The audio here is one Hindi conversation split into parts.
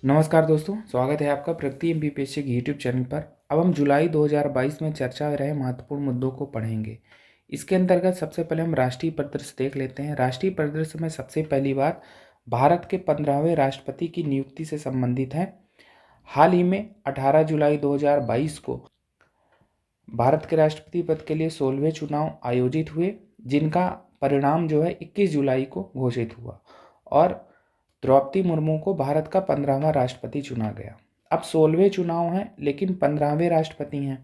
नमस्कार दोस्तों, स्वागत है आपका प्रगति एमपीपीएससी के यूट्यूब चैनल पर। अब हम जुलाई 2022 में चर्चा में रहे महत्वपूर्ण मुद्दों को पढ़ेंगे। इसके अंतर्गत सबसे पहले हम राष्ट्रीय परिदृश्य देख लेते हैं। राष्ट्रीय परिदृश्य में सबसे पहली बात भारत के 15वें राष्ट्रपति की नियुक्ति से संबंधित है। हाल ही में 18 जुलाई 2022 को भारत के राष्ट्रपति पद के लिए 16वें चुनाव आयोजित हुए, जिनका परिणाम जो है 21 जुलाई को घोषित हुआ और द्रौपदी मुर्मू को भारत का 15वां राष्ट्रपति चुना गया। अब 16वें चुनाव हैं, लेकिन 15वें राष्ट्रपति हैं।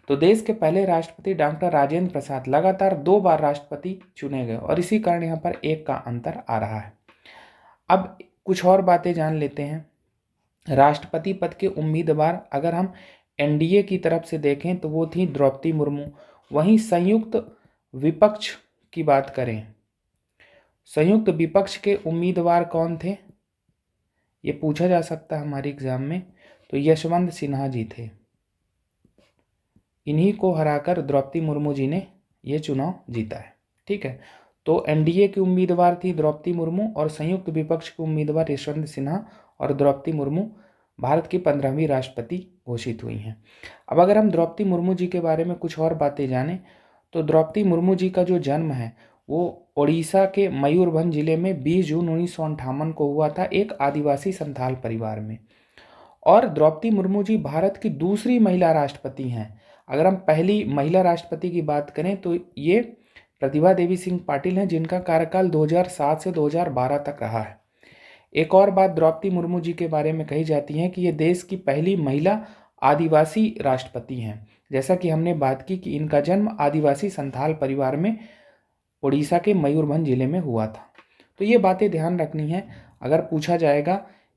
तो देश के पहले राष्ट्रपति डॉक्टर राजेंद्र प्रसाद लगातार 2 बार राष्ट्रपति चुने गए और इसी कारण यहाँ पर 1 का अंतर आ रहा है। अब कुछ और बातें जान लेते हैं। राष्ट्रपति पद के उम्मीदवार अगर हम एनडीए की तरफ से देखें तो वो थी द्रौपदी मुर्मू। वहीं संयुक्त विपक्ष की बात करें, संयुक्त विपक्ष के उम्मीदवार कौन थे, ये पूछा जा सकता है हमारे एग्जाम में। तो यशवंत सिन्हा जी थे। इन्हीं को हराकर द्रौपदी मुर्मू जी ने ये चुनाव जीता है। ठीक है, तो एनडीए की उम्मीदवार थी द्रौपदी मुर्मू और संयुक्त विपक्ष के उम्मीदवार यशवंत सिन्हा, और द्रौपदी मुर्मू भारत की 15वीं राष्ट्रपति घोषित हुई हैं। अब अगर हम द्रौपदी मुर्मू जी के बारे में कुछ और बातें जानें तो द्रौपदी मुर्मू जी का जो जन्म है वो ओडिशा के मयूरभंज जिले में 20 जून 1958 को हुआ था, एक आदिवासी संथाल परिवार में। और द्रौपदी मुर्मू जी भारत की दूसरी महिला राष्ट्रपति हैं। अगर हम पहली महिला राष्ट्रपति की बात करें तो ये प्रतिभा देवी सिंह पाटिल हैं, जिनका कार्यकाल 2007 से 2012 तक रहा है। एक और बात द्रौपदी मुर्मू जी के बारे में कही जाती है कि ये देश की पहली महिला आदिवासी राष्ट्रपति हैं। जैसा कि हमने बात की कि इनका जन्म आदिवासी संथाल परिवार में उड़ीसा के मयूरभंज जिले में हुआ था। तो ये बातें ध्यान रखनी है। अगर पूछा जाएगा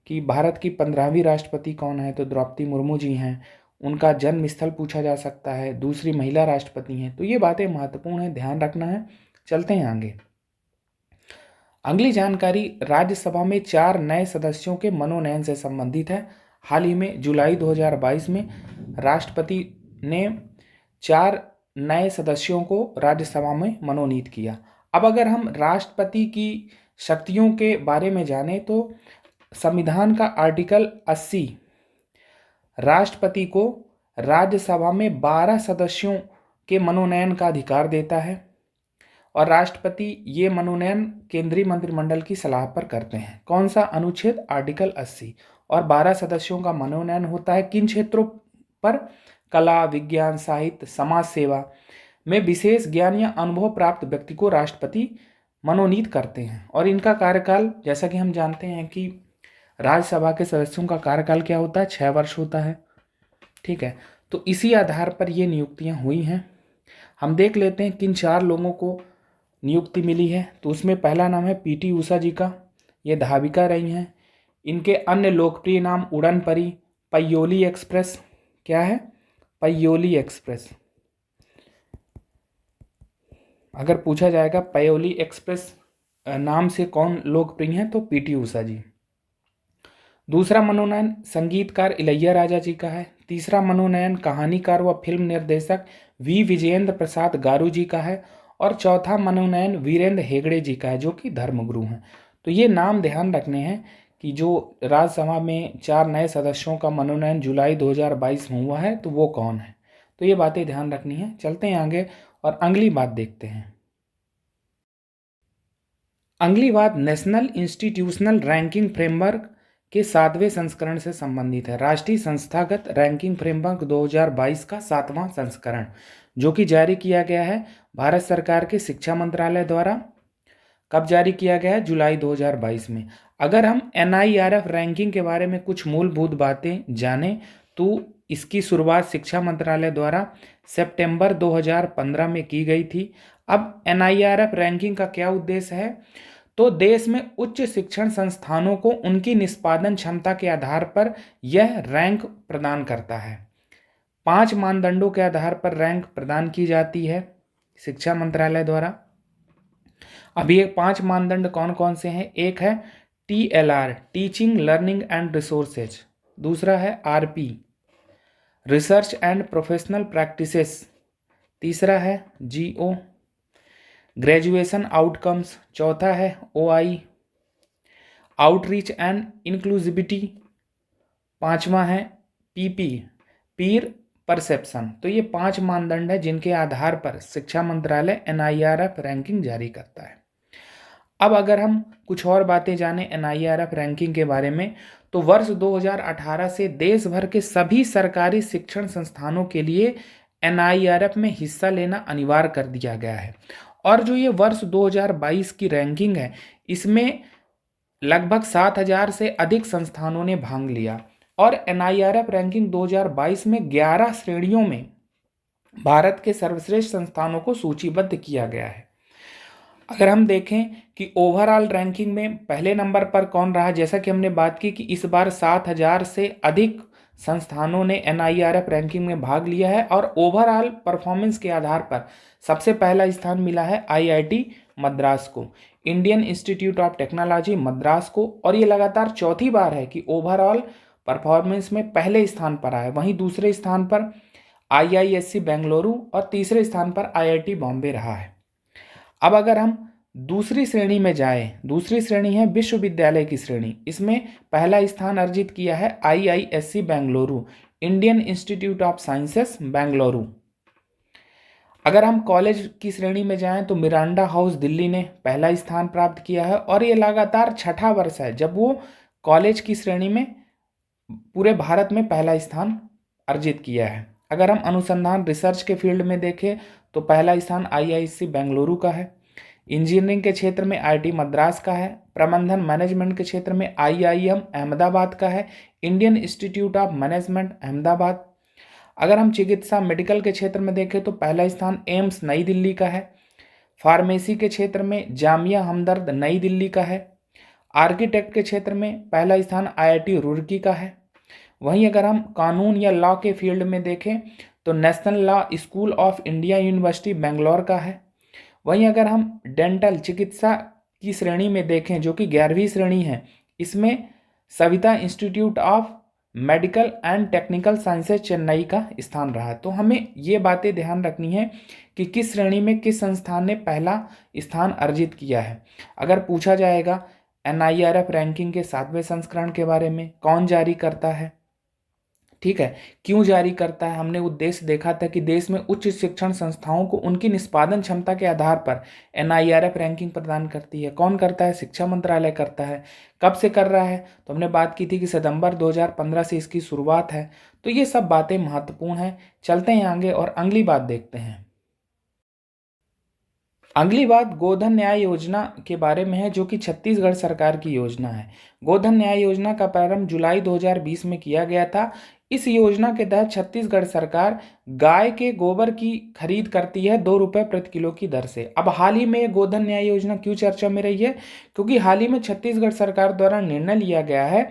कि भारत की 15वीं राष्ट्रपति कौन है तो द्रौपदी मुर्मू जी हैं। उनका जन्म स्थल पूछा जा सकता है, दूसरी महिला राष्ट्रपति हैं। तो ये बातें महत्वपूर्ण है, ध्यान रखना है। चलते हैं आगे। अगली जानकारी राज्यसभा में 4 नए सदस्यों के मनोनयन से संबंधित है। हाल ही में जुलाई 2022 में राष्ट्रपति ने 4 नए सदस्यों को राज्यसभा में मनोनीत किया। अब अगर हम राष्ट्रपति की शक्तियों के बारे में जानें तो संविधान का आर्टिकल 80 राष्ट्रपति को राज्यसभा में 12 सदस्यों के मनोनयन का अधिकार देता है और राष्ट्रपति ये मनोनयन केंद्रीय मंत्रिमंडल की सलाह पर करते हैं। कौन सा अनुच्छेद? आर्टिकल 80। और 12 सदस्यों का मनोनयन होता है किन क्षेत्रों पर? कला, विज्ञान, साहित्य, समाज सेवा में विशेष ज्ञान या अनुभव प्राप्त व्यक्ति को राष्ट्रपति मनोनीत करते हैं। और इनका कार्यकाल, जैसा कि हम जानते हैं कि राज्यसभा के सदस्यों का कार्यकाल क्या होता है? 6 वर्ष होता है। ठीक है, तो इसी आधार पर ये नियुक्तियां हुई हैं। हम देख लेते हैं किन 4 लोगों को नियुक्ति मिली है। तो उसमें पहला नाम है पीटी उषा जी का। ये धाविका रही हैं। इनके अन्य लोकप्रिय नाम उड़न परी, पयोली एक्सप्रेस। क्या है? पयोली एक्सप्रेस। अगर पूछा जाएगा पयोली एक्सप्रेस नाम से कौन लोकप्रिय है तो पीटी उषा जी। दूसरा मनोनयन संगीतकार इलैया राजा जी का है। तीसरा मनोनयन कहानीकार व फिल्म निर्देशक वी विजयेंद्र प्रसाद गारू जी का है। और चौथा मनोनयन वीरेंद्र हेगड़े जी का है, जो कि धर्मगुरु हैं। तो ये नाम ध्यान रखने हैं कि जो राज्यसभा में 4 नए सदस्यों का मनोनयन जुलाई 2022 में हुआ है तो वो कौन है। तो ये बातें ध्यान रखनी है। चलते हैं आगे और अगली बात देखते हैं। अगली बात नेशनल इंस्टीट्यूशनल रैंकिंग फ्रेमवर्क के 7वें संस्करण से संबंधित है। राष्ट्रीय संस्थागत रैंकिंग फ्रेमवर्क 2022 का 7वां संस्करण, जो कि जारी किया गया है भारत सरकार के शिक्षा मंत्रालय द्वारा। कब जारी किया गया है? जुलाई 2022 में। अगर हम NIRF रैंकिंग के बारे में कुछ मूलभूत बातें जानें तो इसकी शुरुआत शिक्षा मंत्रालय द्वारा सितंबर 2015 में की गई थी। अब NIRF रैंकिंग का क्या उद्देश्य है? तो देश में उच्च शिक्षण संस्थानों को उनकी निष्पादन क्षमता के आधार पर यह रैंक प्रदान करता है। 5 मानदंडों के आधार पर रैंक प्रदान की जाती है शिक्षा मंत्रालय द्वारा। अभी ये 5 मानदंड कौन कौन से हैं? एक है TLR, teaching learning and resources. दूसरा है RP, research and professional practices. तीसरा है GO, ग्रेजुएशन आउटकम्स। चौथा है OI, आउटरीच एंड इंक्लूसिविटी। पांचवा है पीपी, पीर परसेप्शन। तो ये 5 मानदंड है जिनके आधार पर शिक्षा मंत्रालय NIRF रैंकिंग जारी करता है। अब अगर हम कुछ और बातें जानें NIRF रैंकिंग के बारे में, तो वर्ष 2018 से देश भर के सभी सरकारी शिक्षण संस्थानों के लिए NIRF में हिस्सा लेना अनिवार्य कर दिया गया है। और जो ये वर्ष 2022 की रैंकिंग है, इसमें लगभग 7,000 से अधिक संस्थानों ने भाग लिया। और NIRF रैंकिंग 2022 में 11 श्रेणियों में भारत के सर्वश्रेष्ठ संस्थानों को सूचीबद्ध किया गया है। अगर हम देखें कि ओवरऑल रैंकिंग में पहले नंबर पर कौन रहा, जैसा कि हमने बात की कि इस बार 7,000 से अधिक संस्थानों ने NIRF रैंकिंग में भाग लिया है और ओवरऑल परफॉर्मेंस के आधार पर सबसे पहला स्थान मिला है IIT मद्रास को, Indian institute of technology Madras को, और ये लगातार चौथी बार है कि ओवरऑल परफॉर्मेंस में पहले स्थान पर आया। वहीं दूसरे स्थान पर IISc बेंगलुरु और तीसरे स्थान पर IIT बॉम्बे रहा है। अब अगर हम दूसरी श्रेणी में जाएं, दूसरी श्रेणी है विश्वविद्यालय की श्रेणी। इसमें पहला स्थान अर्जित किया है IISc Bengaluru, Indian institute of sciences Bengaluru. अगर हम कॉलेज की श्रेणी में जाएं तो मिरांडा हाउस दिल्ली ने पहला स्थान प्राप्त किया है और ये लगातार छठा वर्ष है जब वो कॉलेज की श्रेणी में पूरे भारत में पहला स्थान अर्जित किया है। अगर हम अनुसंधान रिसर्च के फील्ड में देखें तो पहला स्थान IISc बेंगलुरु का है, इंजीनियरिंग के क्षेत्र में IIT मद्रास का है, प्रबंधन मैनेजमेंट के क्षेत्र में IIM अहमदाबाद का है, Indian institute of management Ahmedabad. अगर हम चिकित्सा मेडिकल के क्षेत्र में देखें तो पहला स्थान एम्स नई दिल्ली का है, फार्मेसी के क्षेत्र में जामिया हमदर्द नई दिल्ली का है, आर्किटेक्ट के क्षेत्र में पहला स्थान IIT रुड़की का है। वहीं अगर हम कानून या लॉ के फील्ड में देखें तो national law school of India university Bangalore का है। वहीं अगर हम डेंटल चिकित्सा की श्रेणी में देखें जो कि 11वीं श्रेणी है, इसमें Savita institute of medical and technical sciences Chennai का स्थान रहा। तो हमें ये बातें ध्यान रखनी है कि किस श्रेणी में किस संस्थान ने पहला स्थान अर्जित किया है। अगर पूछा जाएगा NIRF रैंकिंग के 7वें संस्करण के बारे में, कौन जारी करता है, ठीक है, क्यों जारी करता है, हमने उद्देश्य देखा था कि देश में उच्च शिक्षण संस्थाओं को उनकी निष्पादन क्षमता के आधार पर NIRF रैंकिंग प्रदान करती है। कौन करता है? शिक्षा मंत्रालय करता है। कब से कर रहा है? तो हमने बात की थी कि सितंबर 2015 से इसकी शुरुआत है। तो ये सब बातें महत्वपूर्ण हैं। चलते हैं आगे और अगली बात देखते हैं। अगली बात गोधन न्याय योजना के बारे में है जो कि छत्तीसगढ़ सरकार की योजना है। गोधन न्याय योजना का प्रारंभ जुलाई 2020 में किया गया था। इस योजना के तहत छत्तीसगढ़ सरकार गाय के गोबर की खरीद करती है 2 रुपये प्रति किलो की दर से। अब हाल ही में गोधन न्याय योजना क्यों चर्चा में रही है? क्योंकि हाल ही में छत्तीसगढ़ सरकार द्वारा निर्णय लिया गया है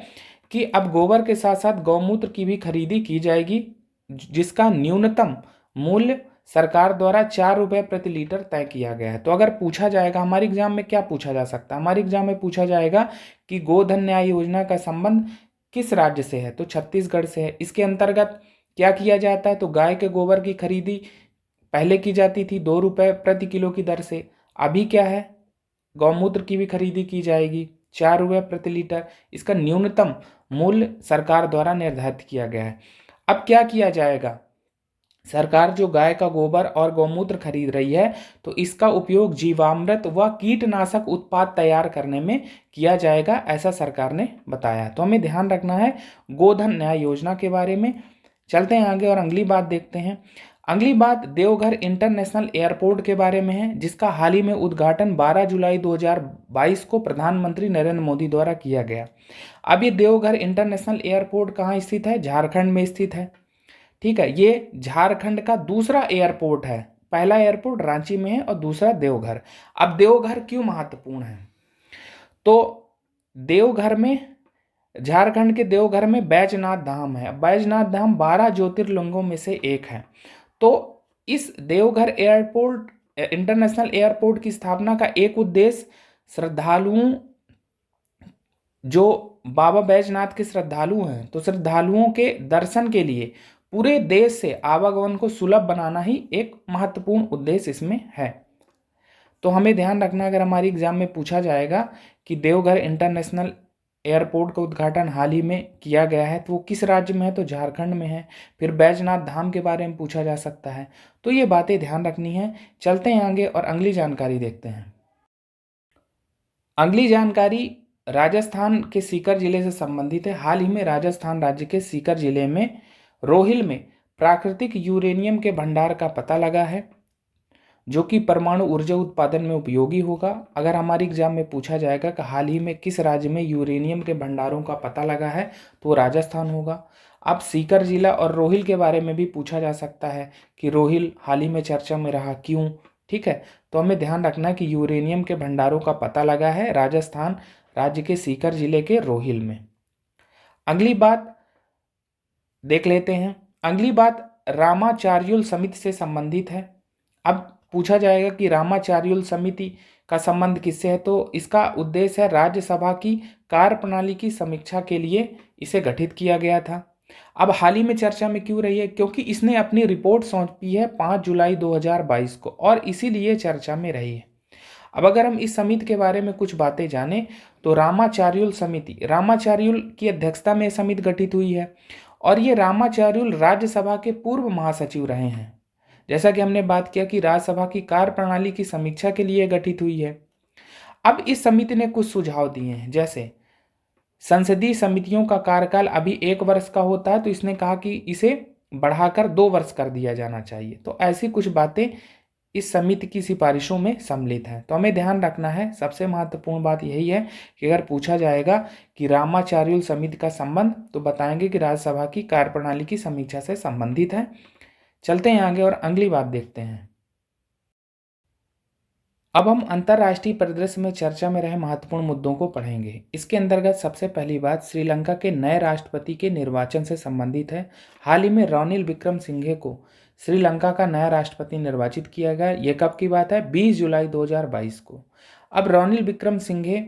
कि अब गोबर के साथ साथ गौमूत्र की भी खरीदी की जाएगी, जिसका न्यूनतम मूल्य सरकार द्वारा 4 रुपये प्रति लीटर तय किया गया है। तो अगर पूछा जाएगा, हमारे एग्जाम में क्या पूछा जा सकता है? हमारे एग्जाम में पूछा जाएगा कि गोधन न्याय योजना का संबंध किस राज्य से है? तो छत्तीसगढ़ से है। इसके अंतर्गत क्या किया जाता है? तो गाय के गोबर की खरीदी पहले की जाती थी 2 रुपये प्रति किलो की दर से। अभी क्या है? गौमूत्र की भी खरीदी की जाएगी 4 रुपये प्रति लीटर। इसका न्यूनतम मूल्य सरकार द्वारा निर्धारित किया गया है। अब क्या किया जाएगा? सरकार जो गाय का गोबर और गौमूत्र खरीद रही है तो इसका उपयोग जीवामृत व कीटनाशक उत्पाद तैयार करने में किया जाएगा, ऐसा सरकार ने बताया। तो हमें ध्यान रखना है गोधन न्याय योजना के बारे में। चलते हैं आगे और अगली बात देखते हैं। अगली बात देवघर इंटरनेशनल एयरपोर्ट के बारे में है, जिसका हाल ही में उद्घाटन 12 जुलाई 2022 को प्रधानमंत्री नरेंद्र मोदी द्वारा किया गया। अब ये देवघर इंटरनेशनल एयरपोर्ट कहाँ स्थित है? झारखंड में स्थित है। ठीक है, ये झारखंड का दूसरा एयरपोर्ट है। पहला एयरपोर्ट रांची में है और दूसरा देवघर। अब देवघर क्यों महत्वपूर्ण है? तो देवघर में, झारखंड के देवघर में बैजनाथ धाम है। बैजनाथ धाम 12 ज्योतिर्लिंगों में से एक है। तो इस देवघर एयरपोर्ट इंटरनेशनल एयरपोर्ट की स्थापना का एक उद्देश्य श्रद्धालुओं, जो बाबा बैजनाथ के श्रद्धालु हैं, तो श्रद्धालुओं के दर्शन के लिए पूरे देश से आवागमन को सुलभ बनाना ही एक महत्वपूर्ण उद्देश्य इसमें है। तो हमें ध्यान रखना, अगर हमारी एग्जाम में पूछा जाएगा कि देवघर इंटरनेशनल एयरपोर्ट का उद्घाटन हाल ही में किया गया है, तो वो किस राज्य में है, तो झारखंड में है। फिर बैजनाथ धाम के बारे में पूछा जा सकता है। तो ये बातें ध्यान रखनी है। चलते हैं आगे और अगली जानकारी देखते हैं। अगली जानकारी राजस्थान के सीकर जिले से संबंधित है। हाल ही में राजस्थान राज्य के सीकर जिले में रोहिल में प्राकृतिक यूरेनियम के भंडार का पता लगा है, जो कि परमाणु ऊर्जा उत्पादन में उपयोगी होगा। अगर हमारे एग्जाम में पूछा जाएगा कि हाल ही में किस राज्य में यूरेनियम के भंडारों का पता लगा है, तो राजस्थान होगा। अब सीकर जिला और रोहिल के बारे में भी पूछा जा सकता है कि रोहिल हाल ही में चर्चा में रहा, क्यों? ठीक है, तो हमें ध्यान रखना है कि यूरेनियम के भंडारों का पता लगा है राजस्थान राज्य के सीकर जिले के रोहिल में। अगली बात देख लेते हैं। अगली बात रामाचार्युल समिति से संबंधित है। अब पूछा जाएगा कि रामाचार्युल समिति का संबंध किससे है, तो इसका उद्देश्य है राज्यसभा की कार्यप्रणाली की समीक्षा के लिए इसे गठित किया गया था। अब हाल ही में चर्चा में क्यों रही है, क्योंकि इसने अपनी रिपोर्ट सौंपी है 5 जुलाई 2022 को और इसीलिए चर्चा में रही है। अब अगर हम इस समिति के बारे में कुछ बातें जानें तो रामाचार्युल समिति, रामाचार्युल की अध्यक्षता में समिति गठित हुई है और ये रामाचार्युल राज्यसभा के पूर्व महासचिव रहे हैं। जैसा कि हमने बात किया कि राज्यसभा की कार्यप्रणाली की समीक्षा के लिए गठित हुई है। अब इस समिति ने कुछ सुझाव दिए हैं, जैसे संसदीय समितियों का कार्यकाल अभी 1 वर्ष का होता है, तो इसने कहा कि इसे बढ़ाकर 2 वर्ष कर दिया जाना चाहिए। तो ऐसी कुछ बातें इस समिति की सिफारिशों में सम्मिलित हैं। तो हमें ध्यान रखना है, सबसे महत्वपूर्ण बात यही है कि अगर पूछा जाएगा कि रामाचार्युल समिति का संबंध, तो बताएंगे कि राज्यसभा की कार्यप्रणाली की समीक्षा से संबंधित है। चलते हैं आगे और अगली बात देखते हैं। अब हम अंतर्राष्ट्रीय परिदृश्य में चर्चा में रहे महत्वपूर्ण मुद्दों को पढ़ेंगे। इसके अंतर्गत सबसे पहली बात श्रीलंका के नए राष्ट्रपति के निर्वाचन से संबंधित है। हाल ही में रानिल विक्रमसिंघे को श्रीलंका का नया राष्ट्रपति निर्वाचित किया गया। ये कब की बात है? 20 जुलाई 2022 को। अब रानिल विक्रमसिंघे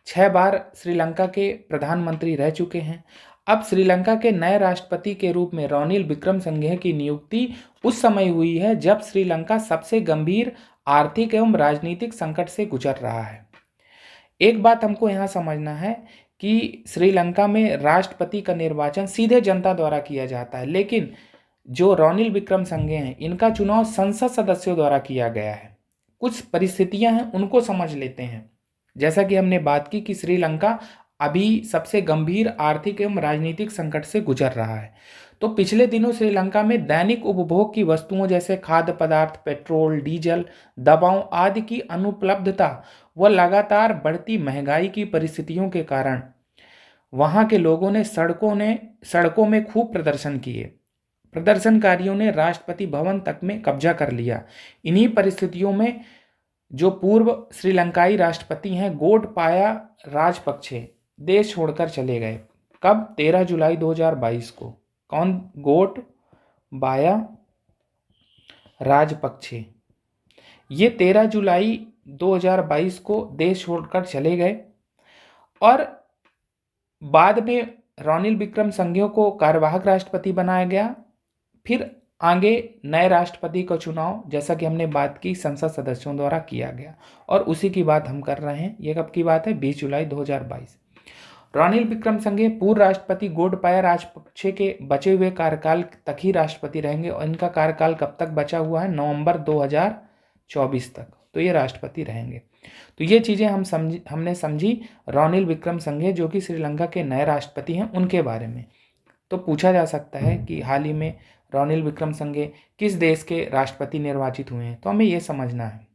6 बार श्रीलंका के प्रधानमंत्री रह चुके हैं। अब श्रीलंका के नए राष्ट्रपति के रूप में रानिल विक्रमसिंघे की नियुक्ति उस समय हुई है जब श्रीलंका सबसे गंभीर आर्थिक एवं राजनीतिक संकट से गुजर रहा है। एक बात हमको यहाँ समझना है कि श्रीलंका में राष्ट्रपति का निर्वाचन सीधे जनता द्वारा किया जाता है, लेकिन जो रानिल विक्रमसिंघे हैं इनका चुनाव संसद सदस्यों द्वारा किया गया है। कुछ परिस्थितियां हैं उनको समझ लेते हैं। जैसा कि हमने बात की कि श्रीलंका अभी सबसे गंभीर आर्थिक एवं राजनीतिक संकट से गुजर रहा है, तो पिछले दिनों श्रीलंका में दैनिक उपभोग की वस्तुओं जैसे खाद्य पदार्थ, पेट्रोल, डीजल, दवाओं आदि की अनुपलब्धता व लगातार बढ़ती महंगाई की परिस्थितियों के कारण वहां के लोगों ने सड़कों में खूब प्रदर्शन किए। प्रदर्शनकारियों ने राष्ट्रपति भवन तक में कब्जा कर लिया। इन्हीं परिस्थितियों में जो पूर्व श्रीलंकाई राष्ट्रपति हैं गोटबाया राजपक्षे देश छोड़कर चले गए। कब? 13 जुलाई 2022 को। कौन? गोटबाया राजपक्षे। ये 13 जुलाई 2022 को देश छोड़कर चले गए और बाद में रानिल विक्रमसिंघे को कार्यवाहक राष्ट्रपति बनाया गया। फिर आगे नए राष्ट्रपति का चुनाव, जैसा कि हमने बात की, संसद सदस्यों द्वारा किया गया और उसी की बात हम कर रहे हैं। ये कब की बात है? 20 जुलाई 2022। रानिल विक्रमसिंघे पूर्व राष्ट्रपति गोटबाया राजपक्षे के बचे हुए कार्यकाल तक ही राष्ट्रपति रहेंगे और इनका कार्यकाल कब तक बचा हुआ है? नवंबर 2024 तक, तो ये राष्ट्रपति रहेंगे। तो ये चीज़ें हमने समझी रानिल विक्रमसिंघे जो कि श्रीलंका के नए राष्ट्रपति हैं उनके बारे में। तो पूछा जा सकता है कि हाल ही में रानिल विक्रमसिंघे किस देश के राष्ट्रपति निर्वाचित हुए हैं, तो हमें यह समझना है।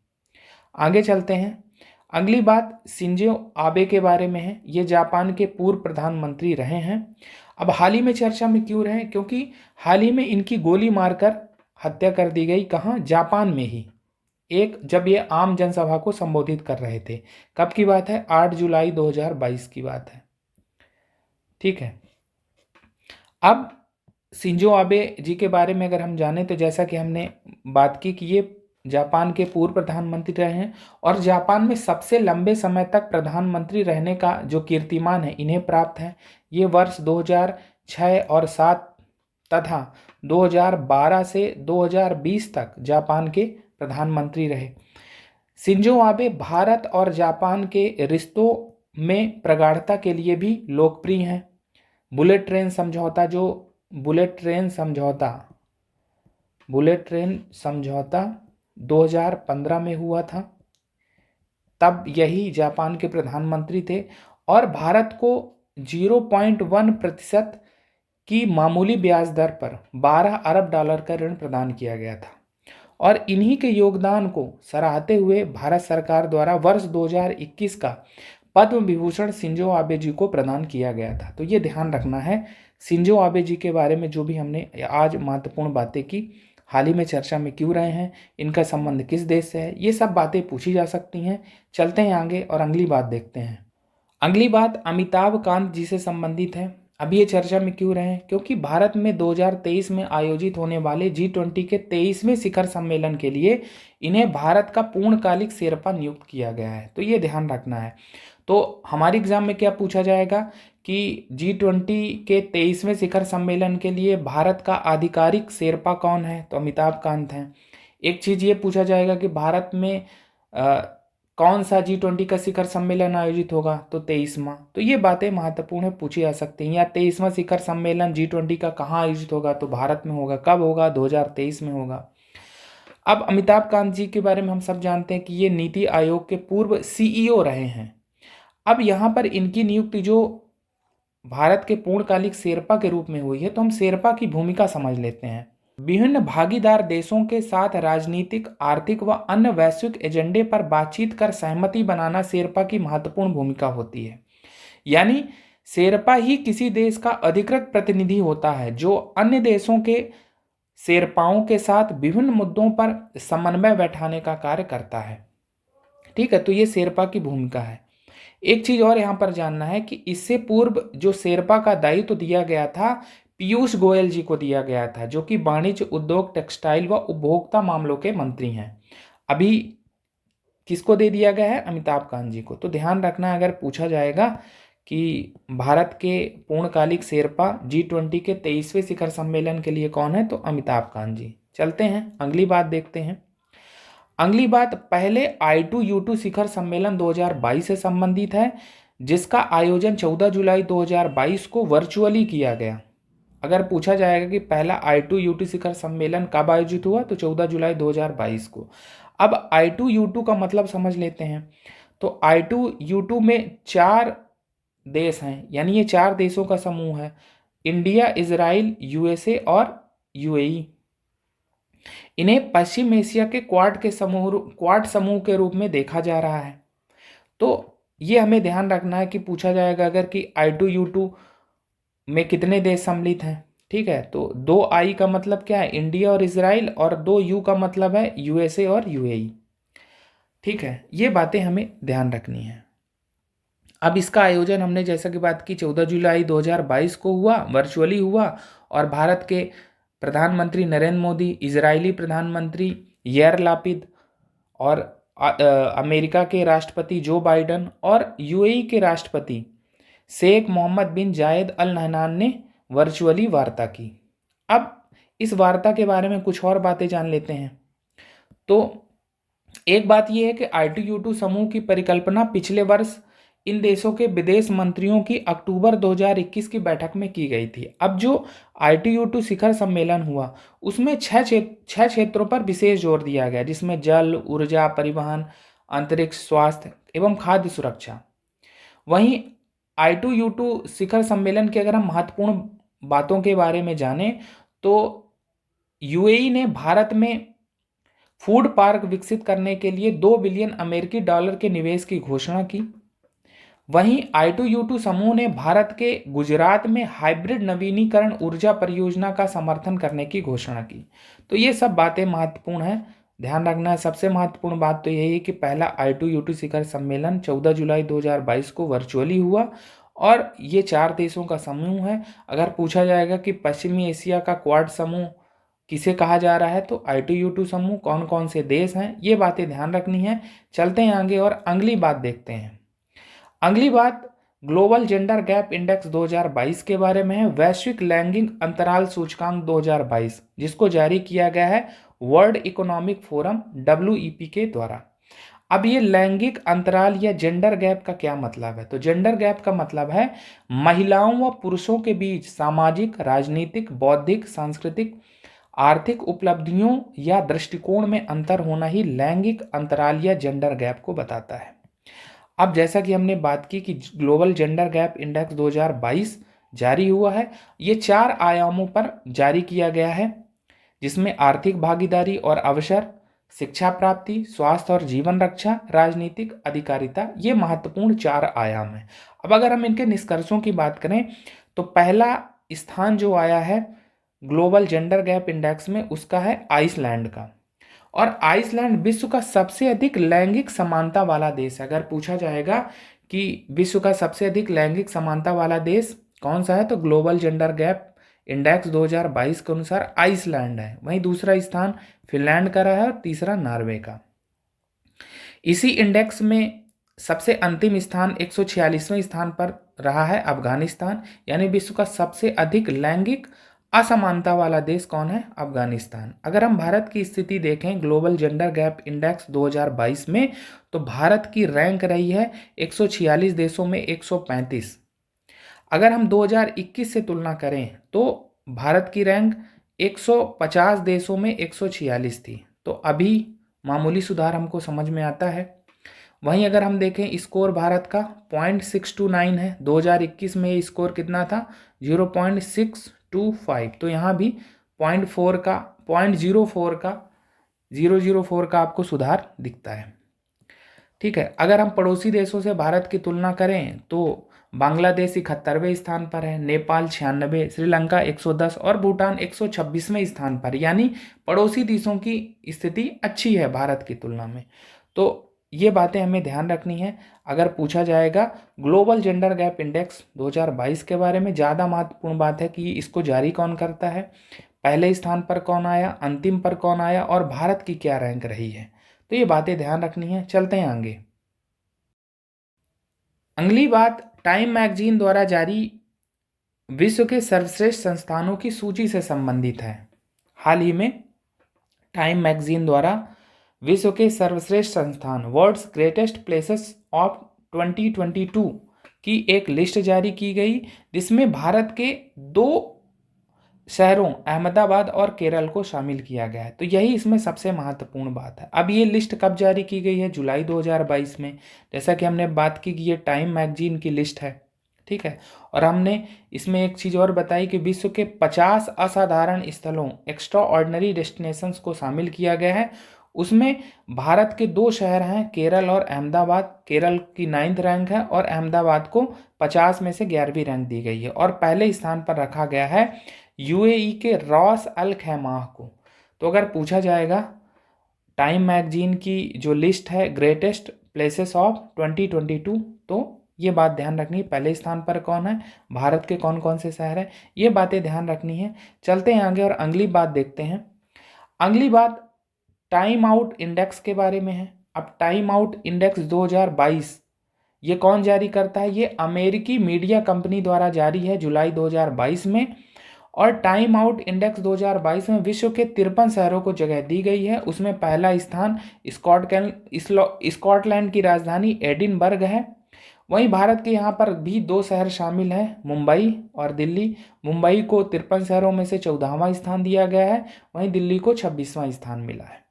आगे चलते हैं। अगली बात शिंजो आबे के बारे में है। ये जापान के पूर्व प्रधानमंत्री रहे हैं। अब हाल ही में चर्चा में क्यों रहे? क्योंकि हाल ही में इनकी गोली मारकर हत्या कर दी गई। कहाँ? जापान में ही, जब ये आम जनसभा को संबोधित कर रहे थे। कब की बात है? 8 जुलाई 2022 की बात है। ठीक है। अब शिंजो आबे जी के बारे में अगर हम जानें तो जैसा कि हमने बात की कि ये जापान के पूर्व प्रधानमंत्री रहे हैं और जापान में सबसे लंबे समय तक प्रधानमंत्री रहने का जो कीर्तिमान है इन्हें प्राप्त है। ये वर्ष 2006 और 7 तथा 2012 से 2020 तक जापान के प्रधानमंत्री रहे। शिंजो आबे भारत और जापान के रिश्तों में प्रगाढ़ता के लिए भी लोकप्रिय हैं। बुलेट ट्रेन समझौता 2015 में हुआ था। तब यही जापान के प्रधानमंत्री थे और भारत को 0.1% की मामूली ब्याज दर पर 12 अरब डॉलर का ऋण प्रदान किया गया था। और इन्हीं के योगदान को सराहते हुए भारत सरकार द्वारा वर्ष 2021 का पद्म विभूषण शिंजो आबे जी को प्रदान किया गया था। तो ये ध्यान रखना है, शिंजो आबे जी के बारे में जो भी हमने आज महत्वपूर्ण बातें की, हाल ही में चर्चा में क्यों रहे हैं, इनका संबंध किस देश से है, ये सब बातें पूछी जा सकती हैं। चलते हैं आगे और अगली बात देखते हैं। अगली बात अमिताभ कांत जी से संबंधित है। अब ये चर्चा में क्यों रहे, क्योंकि भारत में 2023 में आयोजित होने वाले G20 के 23वें शिखर सम्मेलन के लिए इन्हें भारत का पूर्णकालिक शेरपा नियुक्त किया गया है। तो ये ध्यान रखना है। तो हमारे एग्जाम में क्या पूछा जाएगा कि G20 के 23वें शिखर सम्मेलन के लिए भारत का आधिकारिक शेरपा कौन है, तो अमिताभ कांत हैं। एक चीज़ ये पूछा जाएगा कि भारत में कौन सा G20 का शिखर सम्मेलन आयोजित होगा, तो 23वां। तो ये बातें महत्वपूर्ण है, पूछी जा सकती हैं। या 23वां शिखर सम्मेलन G20 का कहाँ आयोजित होगा, तो भारत में होगा। कब होगा, 2023 में होगा। अब अमिताभ कांत जी के बारे में हम सब जानते हैं कि ये नीति आयोग के पूर्व CEO रहे हैं। अब यहाँ पर इनकी नियुक्ति जो भारत के पूर्णकालिक शेरपा के रूप में हुई है, तो हम शेरपा की भूमिका समझ लेते हैं। विभिन्न भागीदार देशों के साथ राजनीतिक, आर्थिक व अन्य वैश्विक एजेंडे पर बातचीत कर सहमति बनाना शेरपा की महत्वपूर्ण भूमिका होती है। यानी शेरपा ही किसी देश का अधिकृत प्रतिनिधि होता है जो अन्य देशों के शेरपाओं के साथ विभिन्न मुद्दों पर समन्वय बैठाने का कार्य करता है। ठीक है, तो ये शेरपा की भूमिका है। एक चीज और यहाँ पर जानना है कि इससे पूर्व जो शेरपा का दायित्व दिया गया था पीयूष गोयल जी को दिया गया था, जो कि वाणिज्य, उद्योग, टेक्सटाइल व उपभोक्ता मामलों के मंत्री हैं। अभी किसको दे दिया गया है, अमिताभ कांत जी को। तो ध्यान रखना, अगर पूछा जाएगा कि भारत के पूर्णकालिक शेरपा G20 के 23वें शिखर सम्मेलन के लिए कौन है, तो अमिताभ कांत जी। चलते हैं अगली बात देखते हैं। अगली बात पहले I2U2 शिखर सम्मेलन 2022 से संबंधित है, जिसका आयोजन 14 जुलाई 2022 को वर्चुअली किया गया। अगर पूछा जाएगा कि पहला I2U2 शिखर सम्मेलन कब आयोजित हुआ, तो 14 जुलाई 2022 को। अब I2U2 का मतलब समझ लेते हैं। तो I2U2 में 4 देश हैं, यानी ये 4 देशों का समूह है, इंडिया, इजराइल, USA और UAE। इन्हें पश्चिम एशिया के क्वाड समूह के रूप में देखा जा रहा है। तो ये हमें ध्यान रखना है कि पूछा जाएगा अगर कि I2U2 में कितने देश सम्मिलित हैं। ठीक है, तो 2 I का मतलब क्या है, इंडिया और इजराइल, और 2 U का मतलब है USA और UAE। ठीक है, ये बातें हमें ध्यान रखनी है। अब इसका आयोजन हमने जैसा कि बात की 14 जुलाई 2022 को हुआ, वर्चुअली हुआ, और भारत के प्रधानमंत्री नरेंद्र मोदी, इजरायली प्रधानमंत्री यार लापिद, और अमेरिका के राष्ट्रपति जो बाइडन और UAE के राष्ट्रपति शेख मोहम्मद बिन जायद अल नहयान ने वर्चुअली वार्ता की। अब इस वार्ता के बारे में कुछ और बातें जान लेते हैं। तो एक बात यह है कि I2U2 समूह की परिकल्पना पिछले वर्ष इन देशों के विदेश मंत्रियों की अक्टूबर 2021 की बैठक में की गई थी। अब जो I2U2 शिखर सम्मेलन हुआ उसमें 6 क्षेत्रों पर विशेष जोर दिया गया, जिसमें जल, ऊर्जा, परिवहन, अंतरिक्ष, स्वास्थ्य एवं खाद्य सुरक्षा। वहीं I2U2 शिखर सम्मेलन के अगर हम महत्वपूर्ण बातों के बारे में जानें तो UAE ने भारत में फूड पार्क विकसित करने के लिए $2 बिलियन अमेरिकी डॉलर के निवेश की घोषणा की। वहीं I2U2 समूह ने भारत के गुजरात में हाइब्रिड नवीनीकरण ऊर्जा परियोजना का समर्थन करने की घोषणा की। तो ये सब बातें महत्वपूर्ण हैं, ध्यान रखना है। सबसे महत्वपूर्ण बात तो यही है कि पहला I2U2 शिखर सम्मेलन 14 जुलाई 2022 को वर्चुअली हुआ और ये 4 देशों का समूह है। अगर पूछा जाएगा कि पश्चिमी एशिया का क्वाड समूह किसे कहा जा रहा है, तो I2U2 समूह कौन कौन से देश हैं, ये बातें ध्यान रखनी है। चलते हैं आगे और अगली बात देखते हैं। अगली बात ग्लोबल जेंडर गैप इंडेक्स 2022 के बारे में है, वैश्विक लैंगिक अंतराल सूचकांक 2022, जिसको जारी किया गया है वर्ल्ड इकोनॉमिक फोरम WEP के द्वारा। अब ये लैंगिक अंतराल या जेंडर गैप का क्या मतलब है? तो जेंडर गैप का मतलब है महिलाओं व पुरुषों के बीच सामाजिक, राजनीतिक, बौद्धिक, सांस्कृतिक, आर्थिक उपलब्धियों या दृष्टिकोण में अंतर होना ही लैंगिक अंतराल या जेंडर गैप को बताता है। अब जैसा कि हमने बात की कि ग्लोबल जेंडर गैप इंडेक्स 2022 जारी हुआ है। ये 4 आयामों पर जारी किया गया है, जिसमें आर्थिक भागीदारी और अवसर, शिक्षा प्राप्ति, स्वास्थ्य और जीवन रक्षा, राजनीतिक अधिकारिता, ये महत्वपूर्ण 4 आयाम हैं। अब अगर हम इनके निष्कर्षों की बात करें तो पहला स्थान जो आया है ग्लोबल जेंडर गैप इंडेक्स में, उसका है आइसलैंड का। और आइसलैंड विश्व का सबसे अधिक लैंगिक समानता वाला देश है। अगर पूछा जाएगा कि विश्व का सबसे अधिक लैंगिक समानता वाला देश कौन सा है, तो ग्लोबल जेंडर गैप इंडेक्स 2022 के अनुसार आइसलैंड है। वहीं दूसरा स्थान फिनलैंड का रहा है और तीसरा नॉर्वे का। इसी इंडेक्स में सबसे अंतिम स्थान 146वें स्थान पर रहा है अफगानिस्तान, यानी विश्व का सबसे अधिक लैंगिक असमानता वाला देश कौन है? अफगानिस्तान। अगर हम भारत की स्थिति देखें ग्लोबल जेंडर गैप इंडेक्स 2022 में, तो भारत की रैंक रही है 146 देशों में 135। अगर हम 2021 से तुलना करें तो भारत की रैंक 150 देशों में 146 थी। तो अभी मामूली सुधार हमको समझ में आता है। वहीं अगर हम देखें स्कोर भारत का 0.629 है। 2021 में ये स्कोर कितना था? 0.625। तो यहाँ भी 0.4 का 004 का आपको सुधार दिखता है। ठीक है। अगर हम पड़ोसी देशों से भारत की तुलना करें तो बांग्लादेश 71वें स्थान पर है, नेपाल 96, श्रीलंका 110 और भूटान 126वें स्थान पर। यानी पड़ोसी देशों की स्थिति अच्छी है भारत की तुलना में। तो ये बातें हमें ध्यान रखनी है। अगर पूछा जाएगा ग्लोबल जेंडर गैप इंडेक्स 2022 के बारे में, ज़्यादा महत्वपूर्ण बात है कि इसको जारी कौन करता है, पहले स्थान पर कौन आया, अंतिम पर कौन आया और भारत की क्या रैंक रही है। तो ये बातें ध्यान रखनी है। चलते हैं आगे। अगली बात टाइम मैगजीन द्वारा जारी विश्व के सर्वश्रेष्ठ संस्थानों की सूची से संबंधित है। हाल ही में टाइम मैगजीन द्वारा विश्व के सर्वश्रेष्ठ संस्थान वर्ल्ड्स ग्रेटेस्ट प्लेसेस ऑफ 2022 की एक लिस्ट जारी की गई, जिसमें भारत के 2 शहरों अहमदाबाद और केरल को शामिल किया गया है। तो यही इसमें सबसे महत्वपूर्ण बात है। अब ये लिस्ट कब जारी की गई है? जुलाई 2022 में। जैसा कि हमने बात की कि ये टाइम मैगजीन की लिस्ट है, ठीक है। और हमने इसमें एक चीज़ और बताई कि विश्व के 50 असाधारण स्थलों एक्स्ट्रा ऑर्डिनरी डेस्टिनेशंस को शामिल किया गया है। उसमें भारत के 2 शहर हैं केरल और अहमदाबाद। केरल की 9th रैंक है और अहमदाबाद को 50 में से 11वीं रैंक दी गई है। और पहले स्थान पर रखा गया है यूएई के रॉस अल खैमाह को। तो अगर पूछा जाएगा टाइम मैगजीन की जो लिस्ट है ग्रेटेस्ट प्लेसेस ऑफ 2022, तो ये बात ध्यान रखनी है, पहले स्थान पर कौन है, भारत के कौन कौन से शहर हैं, ये बातें ध्यान रखनी है। चलते हैं आगे और अगली बात देखते हैं। अगली बात टाइम आउट इंडेक्स के बारे में है। अब टाइम आउट इंडेक्स 2022 ये कौन जारी करता है? ये अमेरिकी मीडिया कंपनी द्वारा जारी है जुलाई 2022 में। और टाइम आउट इंडेक्स 2022 में विश्व के 53 शहरों को जगह दी गई है। उसमें पहला स्थान स्कॉटलैंड की राजधानी एडिनबर्ग है। वहीं भारत के यहाँ पर भी 2 शहर शामिल हैं, मुंबई और दिल्ली। मुंबई को 53 शहरों में से 14वां स्थान दिया गया है, वहीं दिल्ली को 26वां स्थान मिला है।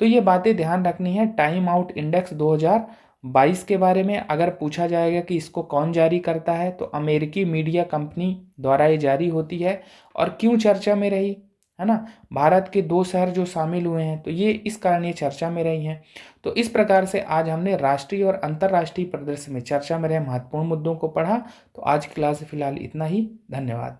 तो ये बातें ध्यान रखनी है टाइम आउट इंडेक्स 2022 के बारे में। अगर पूछा जाएगा कि इसको कौन जारी करता है, तो अमेरिकी मीडिया कंपनी द्वारा ये जारी होती है। और क्यों चर्चा में रही है ना, भारत के 2 शहर जो शामिल हुए हैं, तो ये इस कारण ये चर्चा में रही हैं। तो इस प्रकार से आज हमने राष्ट्रीय और अंतर्राष्ट्रीय परिदृश्य में चर्चा में रहे महत्वपूर्ण मुद्दों को पढ़ा। तो आज की क्लास फिलहाल इतना ही। धन्यवाद।